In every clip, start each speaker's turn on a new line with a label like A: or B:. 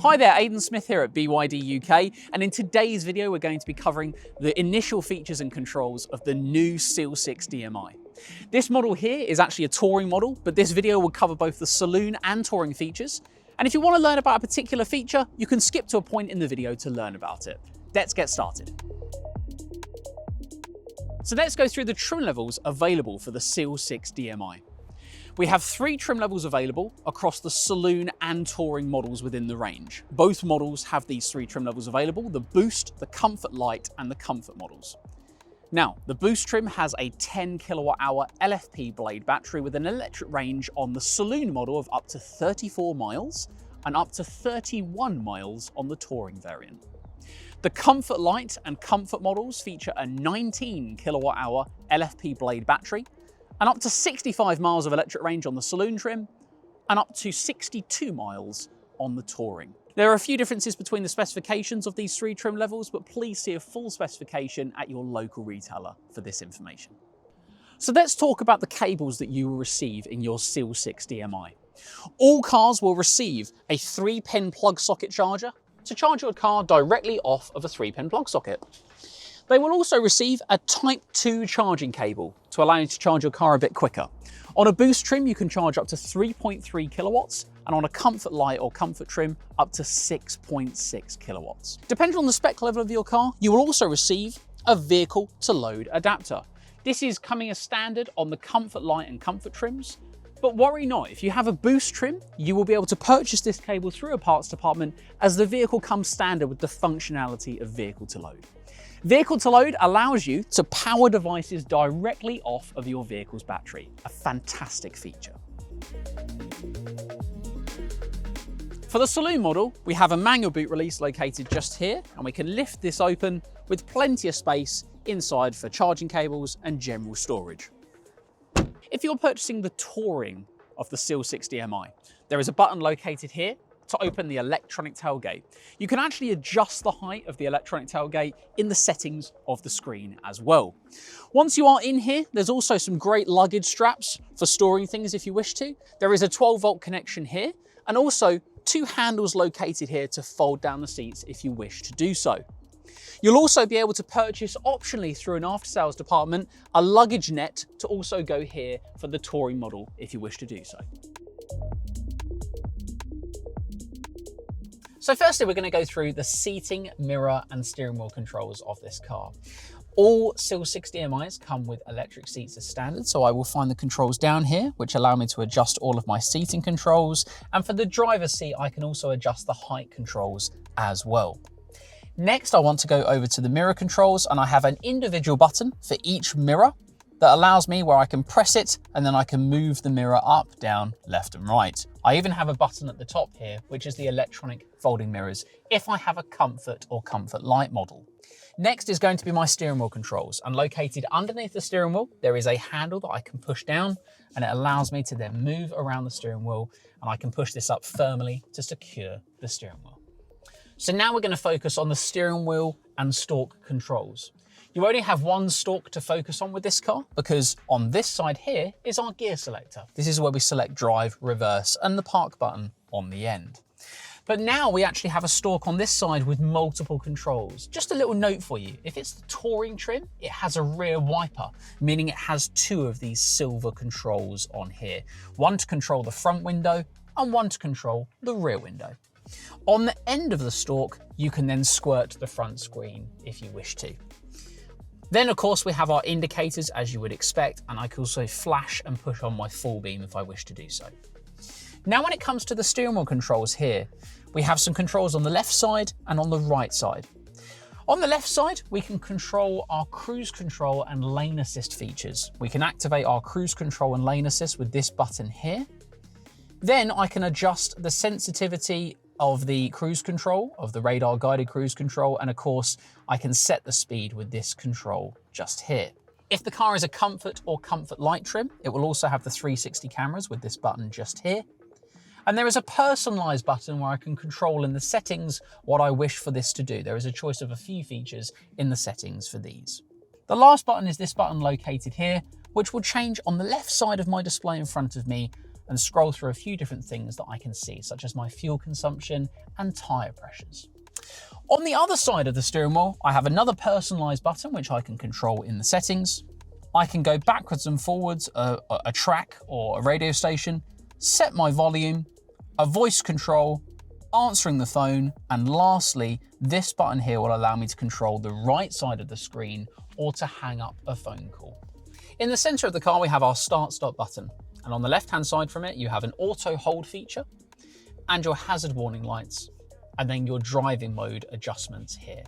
A: Hi there, Aidan Smith here at BYD UK, and in today's video we're going to be covering the initial features and controls of the new SEAL 6 DMI. This model here is actually a touring model, but this video will cover both the Saloon and touring features. And if you want to learn about a particular feature, you can skip to a point in the video to learn about it. Let's get started. So let's go through the trim levels available for the SEAL 6 DMI. We have 3 trim levels available across the Saloon and touring models within the range. Both models have these 3 trim levels available: the Boost, the Comfort Light, and the Comfort models. Now, the Boost trim has a 10 kilowatt-hour LFP blade battery with an electric range on the Saloon model of up to 34 miles and up to 31 miles on the touring variant. The Comfort Light and Comfort models feature a 19 kilowatt-hour LFP blade battery and up to 65 miles of electric range on the Saloon trim, and up to 62 miles on the touring. There are a few differences between the specifications of these 3 trim levels, but please see a full specification at your local retailer for this information. So let's talk about the cables that you will receive in your SEAL 6 DMI. All cars will receive a 3-pin plug socket charger to charge your car directly off of a 3-pin plug socket. They will also receive a Type 2 charging cable to allow you to charge your car a bit quicker. On a Boost trim, you can charge up to 3.3 kilowatts, and on a Comfort Light or Comfort trim, up to 6.6 kilowatts. Depending on the spec level of your car, you will also receive a vehicle to load adapter. This is coming as standard on the Comfort Light and Comfort trims, but worry not, if you have a Boost trim, you will be able to purchase this cable through a parts department, as the vehicle comes standard with the functionality of vehicle to load. Vehicle to load allows you to power devices directly off of your vehicle's battery, a fantastic feature. For the Saloon model, we have a manual boot release located just here, and we can lift this open with plenty of space inside for charging cables and general storage. If you're purchasing the touring of the SEAL 6 DMI, there is a button located here to open the electronic tailgate. You can actually adjust the height of the electronic tailgate in the settings of the screen as well. Once you are in here, there's also some great luggage straps for storing things if you wish to. There is a 12-volt connection here, and also 2 handles located here to fold down the seats if you wish to do so. You'll also be able to purchase optionally through an after-sales department a luggage net to also go here for the touring model if you wish to do so. So firstly, we're going to go through the seating, mirror and steering wheel controls of this car. All SEAL 6 DMIs come with electric seats as standard, so I will find the controls down here, which allow me to adjust all of my seating controls. And for the driver's seat, I can also adjust the height controls as well. Next, I want to go over to the mirror controls, and I have an individual button for each mirror that allows me where I can press it and then I can move the mirror up, down, left and right. I even have a button at the top here, which is the electronic folding mirrors if I have a Comfort or Comfort Light model. Next is going to be my steering wheel controls, and located underneath the steering wheel, there is a handle that I can push down, and it allows me to then move around the steering wheel, and I can push this up firmly to secure the steering wheel. So now we're going to focus on the steering wheel and stalk controls. You only have one stalk to focus on with this car, because on this side here is our gear selector. This is where we select drive, reverse, and the park button on the end. But now we actually have a stalk on this side with multiple controls. Just a little note for you, if it's the touring trim, it has a rear wiper, meaning it has 2 of these silver controls on here. One to control the front window and one to control the rear window. On the end of the stalk, you can then squirt the front screen if you wish to. Then of course we have our indicators as you would expect, and I can also flash and push on my full beam if I wish to do so. Now when it comes to the steering wheel controls here, we have some controls on the left side and on the right side. On the left side, we can control our cruise control and lane assist features. We can activate our cruise control and lane assist with this button here. Then I can adjust the sensitivity of the cruise control, of the radar guided cruise control, and of course I can set the speed with this control just here. If the car is a Comfort or Comfort Light trim, it will also have the 360 cameras with this button just here. And there is a personalized button where I can control in the settings what I wish for this to do. There is a choice of a few features in the settings for these. The last button is this button located here, which will change on the left side of my display in front of me and scroll through a few different things that I can see, such as my fuel consumption and tyre pressures. On the other side of the steering wheel, I have another personalized button which I can control in the settings. I can go backwards and forwards a track or a radio station, set my volume, a voice control, answering the phone, and lastly, this button here will allow me to control the right side of the screen or to hang up a phone call. In the center of the car, we have our start-stop button, and on the left-hand side from it, you have an auto hold feature and your hazard warning lights, and then your driving mode adjustments here.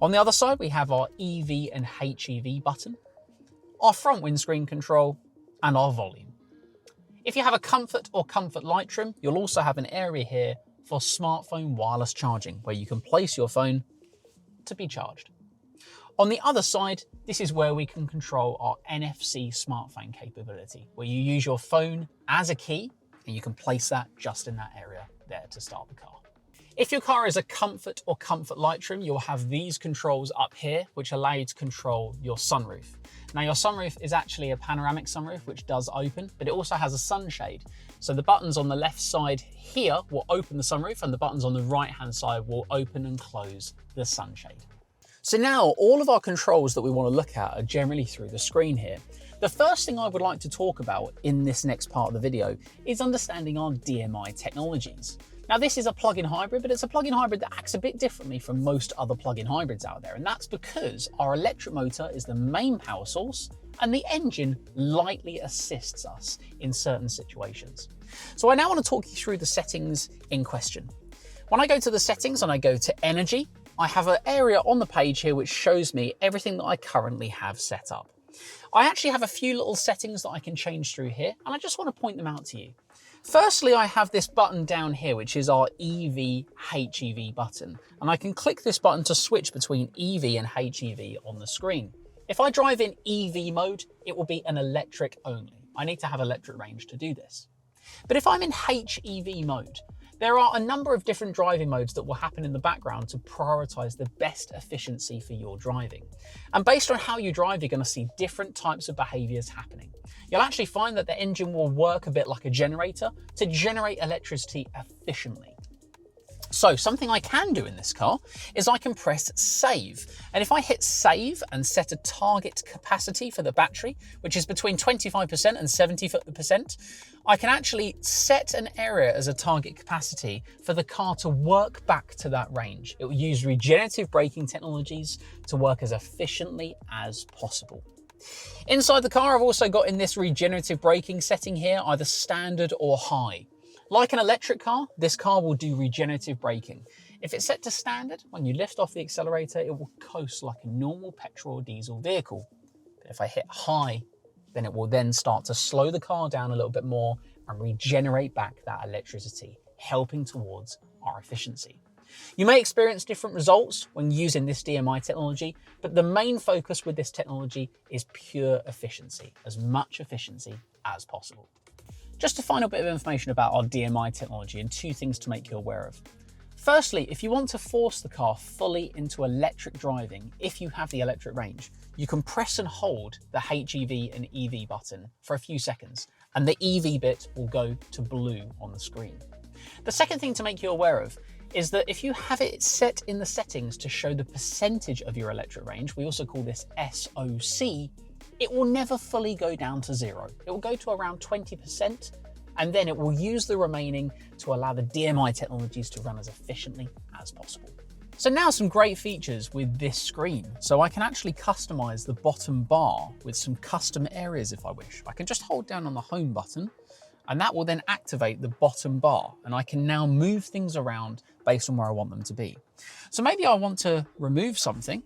A: On the other side, we have our EV and HEV button, our front windscreen control, and our volume. If you have a comfort or comfort light trim, you'll also have an area here for smartphone wireless charging, where you can place your phone to be charged. On the other side, this is where we can control our NFC smartphone capability, where you use your phone as a key and you can place that just in that area there to start the car. If your car is a comfort or comfort light trim, you'll have these controls up here, which allow you to control your sunroof. Now, your sunroof is actually a panoramic sunroof, which does open, but it also has a sunshade. So the buttons on the left side here will open the sunroof, and the buttons on the right-hand side will open and close the sunshade. So now all of our controls that we want to look at are generally through the screen here. The first thing I would like to talk about in this next part of the video is understanding our DMI technologies. Now, this is a plug-in hybrid, but it's a plug-in hybrid that acts a bit differently from most other plug-in hybrids out there. And that's because our electric motor is the main power source and the engine lightly assists us in certain situations. So I now want to talk you through the settings in question. When I go to the settings and I go to energy, I have an area on the page here which shows me everything that I currently have set up. I actually have a few little settings that I can change through here, and I just want to point them out to you. Firstly, I have this button down here, which is our EV HEV button, and I can click this button to switch between EV and HEV on the screen. If I drive in EV mode, it will be an electric only. I need to have electric range to do this. But if I'm in HEV mode, there are a number of different driving modes that will happen in the background to prioritize the best efficiency for your driving. And based on how you drive, you're going to see different types of behaviors happening. You'll actually find that the engine will work a bit like a generator to generate electricity efficiently. So something I can do in this car is I can press save. And if I hit save and set a target capacity for the battery, which is between 25% and 70%, I can actually set an area as a target capacity for the car to work back to that range. It will use regenerative braking technologies to work as efficiently as possible. Inside the car, I've also got in this regenerative braking setting here, either standard or high. Like an electric car, this car will do regenerative braking. If it's set to standard, when you lift off the accelerator, it will coast like a normal petrol or diesel vehicle. But if I hit high, then it will then start to slow the car down a little bit more and regenerate back that electricity, helping towards our efficiency. You may experience different results when using this DMI technology, but the main focus with this technology is pure efficiency, as much efficiency as possible. Just a final bit of information about our DMI technology and two things to make you aware of. Firstly, if you want to force the car fully into electric driving, if you have the electric range, you can press and hold the HEV and EV button for a few seconds, and the EV bit will go to blue on the screen. The second thing to make you aware of is that if you have it set in the settings to show the percentage of your electric range, we also call this SOC, it will never fully go down to zero. It will go to around 20%, and then it will use the remaining to allow the DMI technologies to run as efficiently as possible. So now some great features with this screen. So I can actually customize the bottom bar with some custom areas if I wish. I can just hold down on the home button, and that will then activate the bottom bar, and I can now move things around based on where I want them to be. So maybe I want to remove something,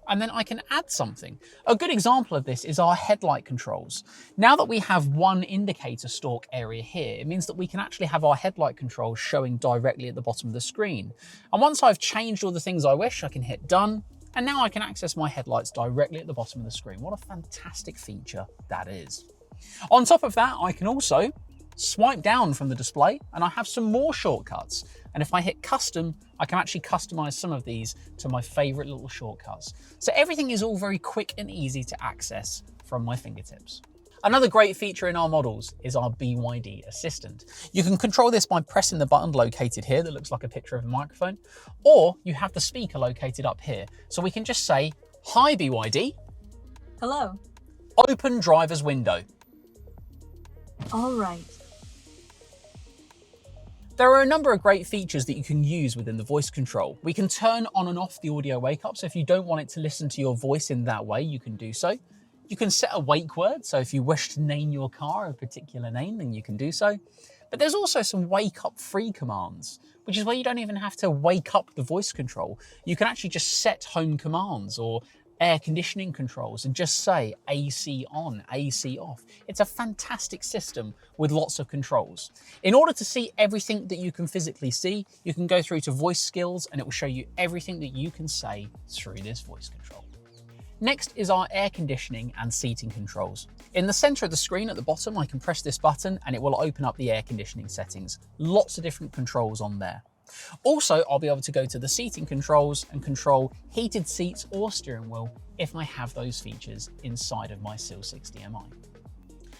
A: and then I can add something. A good example of this is our headlight controls. Now that we have one indicator stalk area here, it means that we can actually have our headlight controls showing directly at the bottom of the screen. And once I've changed all the things I wish, I can hit done, and now I can access my headlights directly at the bottom of the screen. What a fantastic feature that is. On top of that, I can also swipe down from the display and I have some more shortcuts. And if I hit custom, I can actually customize some of these to my favorite little shortcuts. So everything is all very quick and easy to access from my fingertips. Another great feature in our models is our BYD Assistant. You can control this by pressing the button located here that looks like a picture of a microphone, or you have the speaker located up here. So we can just say, "Hi BYD.
B: Hello.
A: Open driver's window."
B: All right.
A: There are a number of great features that you can use within the voice control. We can turn on and off the audio wake up, so if you don't want it to listen to your voice in that way, you can do so. You can set a wake word, so if you wish to name your car a particular name, then you can do so. But there's also some wake up free commands, which is where you don't even have to wake up the voice control. You can actually just set home commands or air conditioning controls and just say AC on, AC off. It's a fantastic system with lots of controls. In order to see everything that you can physically see, you can go through to voice skills and it will show you everything that you can say through this voice control. Next is our air conditioning and seating controls. In the center of the screen at the bottom, I can press this button and it will open up the air conditioning settings. Lots of different controls on there. Also, I'll be able to go to the seating controls and control heated seats or steering wheel if I have those features inside of my SEAL 60Mi.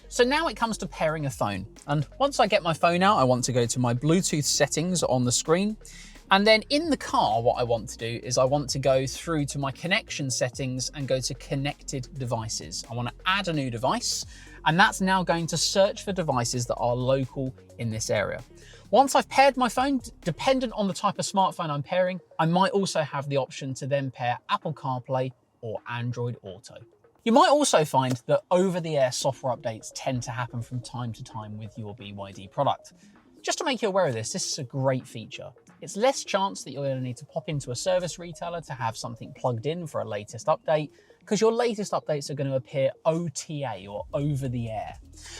A: So now it comes to pairing a phone. And once I get my phone out, I want to go to my Bluetooth settings on the screen. And then in the car, what I want to do is I want to go through to my connection settings and go to connected devices. I want to add a new device, and that's now going to search for devices that are local in this area. Once I've paired my phone, dependent on the type of smartphone I'm pairing, I might also have the option to then pair Apple CarPlay or Android Auto. You might also find that over-the-air software updates tend to happen from time to time with your BYD product. Just to make you aware of this is a great feature. It's less chance that you're going to need to pop into a service retailer to have something plugged in for a latest update, because your latest updates are going to appear OTA or over the air.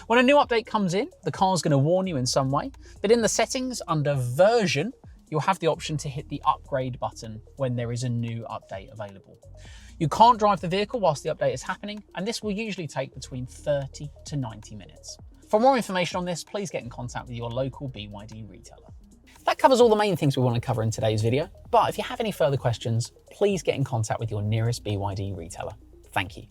A: When a new update comes in, the car's going to warn you in some way, but in the settings under version, you'll have the option to hit the upgrade button when there is a new update available. You can't drive the vehicle whilst the update is happening, and this will usually take between 30 to 90 minutes. For more information on this, please get in contact with your local BYD retailer. That covers all the main things we want to cover in today's video, but if you have any further questions, please get in contact with your nearest BYD retailer. Thank you.